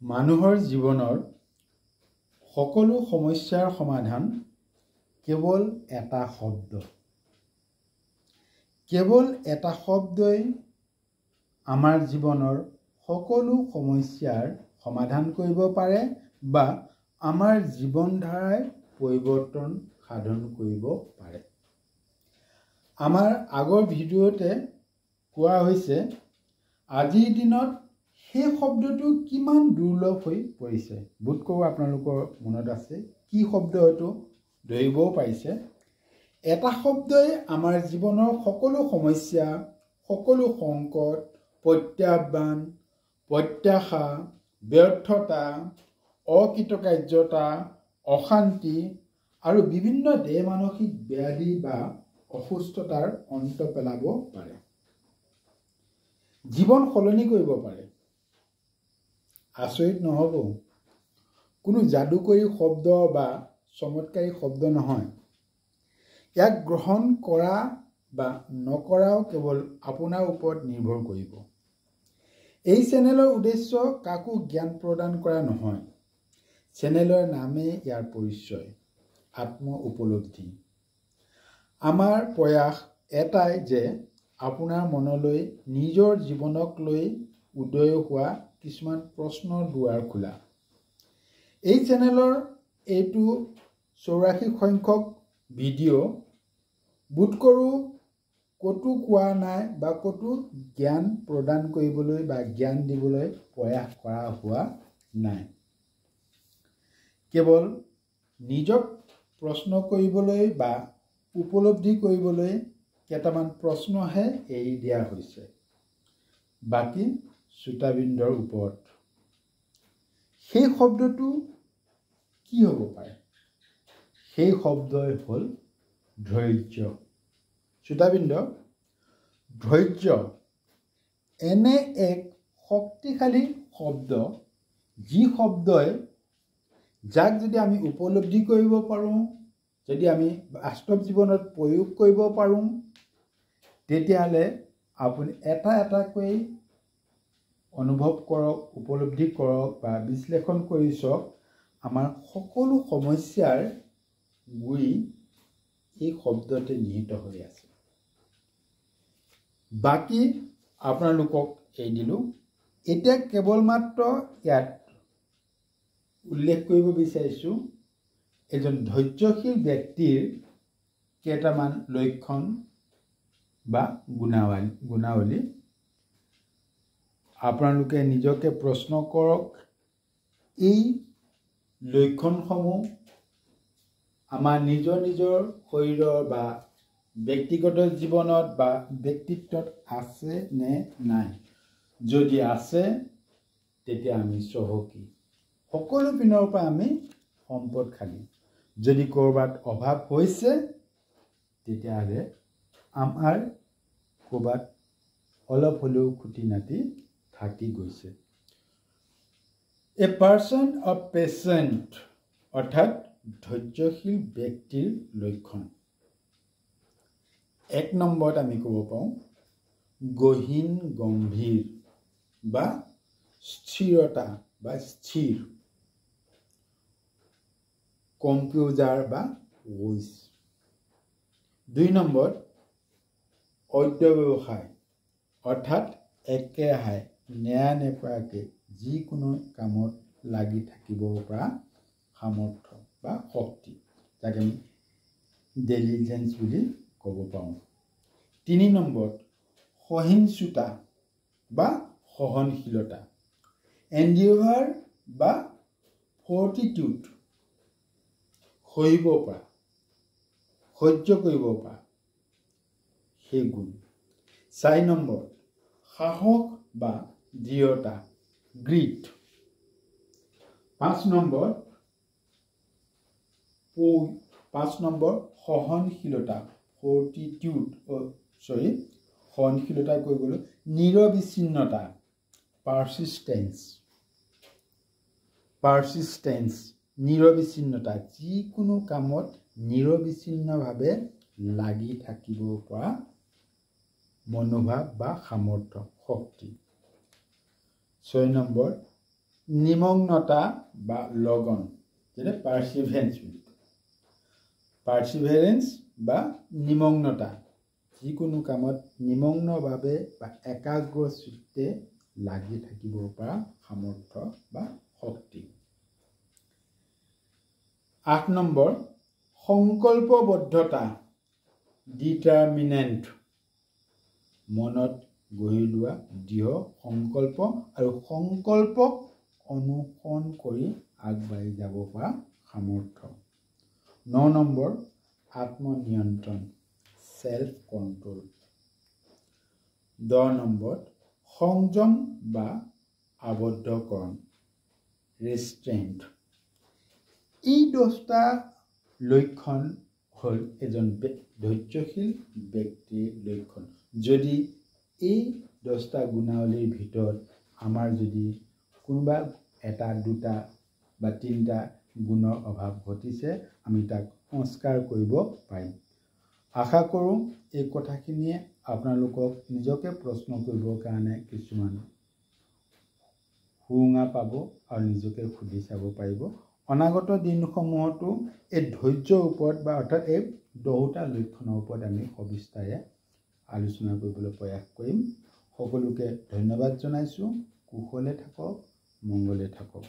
মানুহৰ জীৱনৰ সকলো সমস্যাৰ সমাধান কেৱল এটা শব্দ। কেৱল এটা শব্দই আমাৰ জীৱনৰ সকলো সমস্যাৰ সমাধান কৰিব পাৰে বা আমাৰ জীৱন ধাৰাই পৰিৱৰ্তন সাধন কৰিব পাৰে। আমাৰ আগৰ ভিডিঅ'তে কোৱা হৈছে আজিৰ দিনত সেই শব্দটো কিমান দুৰ্লভ হৈ পৰিছে। বোধ কৰোঁ আপোনালোকৰ মনত আছে কি শব্দ হয়তো ধৰিবও পাৰিছে। এটা শব্দই আমাৰ জীৱনৰ সকলো সমস্যা, সকলো সংকট, প্ৰত্যাহ্বান, প্ৰত্যাশা, ব্যৰ্থতা, অকৃতকাৰ্যতা, অশান্তি আৰু বিভিন্ন দেহ মানসিক ব্যাধি বা অসুস্থতাৰ অন্ত পেলাব পাৰে। জীৱন সলনি কৰিব পাৰে। আচৰিত নহ'ব, কোনো যাদুকৰী শব্দ বা চমৎকাৰী শব্দ নহয়। ইয়াক গ্ৰহণ কৰা বা নকৰাও কেৱল আপোনাৰ ওপৰত নিৰ্ভৰ কৰিব। এই চেনেলৰ উদ্দেশ্য কাকো জ্ঞান প্ৰদান কৰা নহয়। চেনেলৰ নামেই ইয়াৰ পৰিচয়, আত্ম উপলব্ধি। আমাৰ প্ৰয়াস এটাই যে আপোনাৰ মনলৈ নিজৰ জীৱনক লৈ উদয় হোৱা কিছুমান প্ৰশ্নৰ দুৱাৰ খোলা। এই চেনেলৰ এইটো 84 সংখ্যক ভিডিঅ' বোধ কৰোঁ ক'তো কোৱা নাই বা ক'তো জ্ঞান প্ৰদান কৰিবলৈ বা জ্ঞান দিবলৈ প্ৰয়াস কৰা হোৱা নাই। কেৱল নিজক প্ৰশ্ন কৰিবলৈ বা উপলব্ধি কৰিবলৈ কেইটামান প্ৰশ্নহে এৰি দিয়া হৈছে, বাকী শ্ৰোতাবৃন্দৰ ওপৰত। সেই শব্দটো কি হ'ব পাৰে? সেই শব্দই হ'ল ধৈৰ্য। শ্ৰোতাবৃন্দ, ধৈৰ্য এনে এক শক্তিশালী শব্দ যি শব্দই যাক যদি আমি উপলব্ধি কৰিব পাৰোঁ, যদি আমি বাস্তৱ জীৱনত প্ৰয়োগ কৰিব পাৰোঁ, তেতিয়াহ'লে আপুনি এটা এটাকৈ অনুভৱ কৰক, উপলব্ধি কৰক বা বিশ্লেষণ কৰি চাওক, আমাৰ সকলো সমস্যাৰ গুৰি এই শব্দতে নিহিত হৈ আছে। বাকী আপোনালোকক এৰি দিলোঁ। এতিয়া কেৱল মাত্ৰ ইয়াত উল্লেখ কৰিব বিচাৰিছোঁ এজন ধৈৰ্যশীল ব্যক্তিৰ কেইটামান লক্ষণ বা গুণাৱলী। আপোনালোকে নিজকে প্ৰশ্ন কৰক, এই লক্ষণসমূহ আমাৰ নিজৰ নিজৰ শৰীৰৰ বা ব্যক্তিগত জীৱনত বা ব্যক্তিত্বত আছে নে নাই। যদি আছে তেতিয়া আমি চহকী, সকলো পিনৰ পৰা আমি সম্পদশালী। যদি ক'ৰবাত অভাৱ হৈছে তেতিয়াহ'লে আমাৰ ক'ৰবাত অলপ হ'লেও খুটি নাটি থাকি গৈছে। এ পাৰ্চন অফ পেচেণ্ট অৰ্থাৎ ধৈৰ্যশীল ব্যক্তিৰ লক্ষণ। 1 নম্বৰত আমি ক'ব পাৰোঁ গহীন গম্ভীৰ বা স্থিৰতা বা স্থিৰ, কম্পোজাৰ বা ওইচ। 2 নম্বৰত অধ্যৱসায় অৰ্থাৎ একেৰাহে নেৰা নেপেৰাকৈ যিকোনো কামত লাগি থাকিব পৰা সামৰ্থ্য বা শক্তি, যাক আমি ডেলিজেন্স বুলি ক'ব পাৰোঁ। 3 নম্বৰত সহিষ্ণুতা বা সহনশীলতা, এণ্ডিউভাৰ বা ফৰ্টিটিউড, সহিব পৰা, সহ্য কৰিব পৰা সেই গুণ। 4 নম্বৰত সাহস বা দৃঢ়তা, গ্ৰিট। 5 নম্বৰ সহনশীলতা, সহনশীলতা কৰিবলৈ নিৰবিচ্ছিন্নতা, পাৰ্চিষ্টেন্স, নিৰবিচ্ছিন্নতা, যিকোনো কামত নিৰবিচ্ছিন্নভাৱে লাগি থাকিব পৰা মনোভাৱ বা সামৰ্থ্য, শক্তি। 6 নম্বৰ নিমগ্নতা বা লগন, যেটা পাৰ্চিভেৰেঞ্চ বুলি কয়। পাৰ্চিভেৰেঞ্চ বা নিমগ্নতা, যিকোনো কামত নিমগ্নভাৱে বা একাগ্ৰ চিত্তে লাগি থাকিব পৰা সামৰ্থ্য বা শক্তি। 8 নম্বৰ, সংকল্পবদ্ধতা, ডিটাৰমিনেণ্ট, মনত গঢ়ি লোৱা দৃঢ় সংকল্প আৰু সংকল্পক অনুসৰণ কৰি আগবাঢ়ি যাব পৰা সামৰ্থ্য। 9 নম্বৰ, আত্মনিয়ন্ত্ৰণ, সেলফ কন্ট্ৰোল। 10 নম্বৰ, সংযম বা আবদ্ধকৰণ, ৰেষ্ট্ৰেইণ্ট। এই 10টা লক্ষণ হ'ল এজন ধৈৰ্যশীল ব্যক্তিৰ লক্ষণ। যদি এই 10টা গুণাৱলীৰ ভিতৰত আমাৰ যদি কোনোবা এটা, দুটা বা 3টা গুণৰ অভাৱ ঘটিছে, আমি তাক সংস্কাৰ কৰিব পাৰিম। আশা কৰোঁ এই কথাখিনিয়ে আপোনালোকক নিজকে প্ৰশ্ন কৰিবৰ কাৰণে কিছুমান সুৰুঙা পাব আৰু নিজকে সুধি চাব পাৰিব। অনাগত দিনসমূহতো এই ধৈৰ্যৰ ওপৰত বা অৰ্থাৎ এই 10টা লক্ষণৰ ওপৰত আমি সবিস্তাৰে আলোচনা কৰিবলৈ প্ৰয়াস কৰিম। সকলোকে ধন্যবাদ জনাইছোঁ। কুশলে থাকক, মংগলে থাকক।